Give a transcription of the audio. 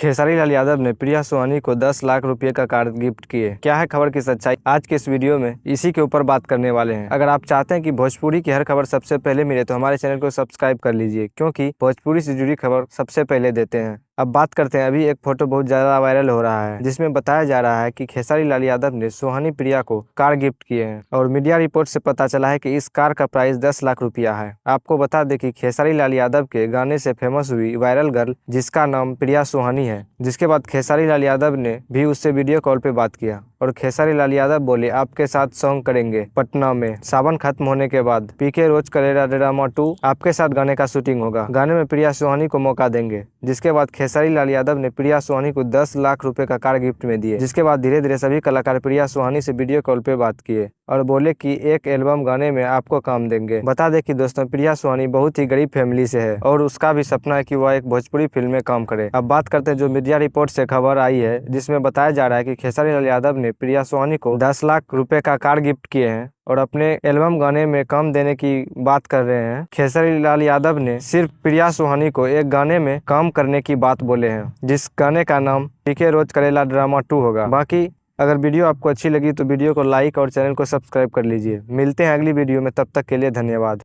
खेसारी लाल यादव ने प्रिया सोहानी को 10 लाख रुपए का कार गिफ्ट किए। क्या है खबर की सच्चाई, आज के इस वीडियो में इसी के ऊपर बात करने वाले हैं। अगर आप चाहते हैं कि भोजपुरी की हर खबर सबसे पहले मिले तो हमारे चैनल को सब्सक्राइब कर लीजिए, क्योंकि भोजपुरी से जुड़ी खबर सबसे पहले देते हैं। अब बात करते हैं, अभी एक फोटो बहुत ज्यादा वायरल हो रहा है जिसमें बताया जा रहा है कि खेसारी लाल यादव ने सोहानी प्रिया को कार गिफ्ट किए हैं और मीडिया रिपोर्ट से पता चला है कि इस कार का प्राइस 10 लाख रुपया है। आपको बता दें कि खेसारी लाल यादव के गाने से फेमस हुई वायरल गर्ल जिसका नाम प्रिया सोहानी है, जिसके बाद खेसारी लाल यादव ने भी उससे वीडियो कॉल पे बात किया और खेसारी लाल यादव बोले आपके साथ सॉन्ग करेंगे पटना में, सावन खत्म होने के बाद पीके रोज करेगा ड्रामा 2 आपके साथ गाने का शूटिंग होगा, गाने में प्रिया सोहानी को मौका देंगे। जिसके बाद खेसारी लाल यादव ने प्रिया सोहानी को 10 लाख रुपए का कार गिफ्ट में दिए। जिसके बाद धीरे धीरे सभी कलाकार प्रिया सोहानी से वीडियो कॉल पे बात किए और बोले कि एक एल्बम गाने में आपको काम देंगे। बता दें कि दोस्तों, प्रिया सोहानी बहुत ही गरीब फैमिली से है और उसका भी सपना है कि वह एक भोजपुरी फिल्म में काम करे। अब बात करते हैं जो मीडिया रिपोर्ट से खबर आई है, जिसमें बताया जा रहा है कि खेसारी लाल यादव ने प्रिया सोहानी को 10 लाख रुपए का कार गिफ्ट किए हैं और अपने एल्बम गाने में काम देने की बात कर रहे हैं। खेसारी लाल यादव ने सिर्फ प्रिया सोहानी को एक गाने में काम करने की बात बोले हैं, जिस गाने का नाम पीके रोज करेला ड्रामा 2 होगा। बाकी अगर वीडियो आपको अच्छी लगी तो वीडियो को लाइक और चैनल को सब्सक्राइब कर लीजिए। मिलते हैं अगली वीडियो में, तब तक के लिए धन्यवाद।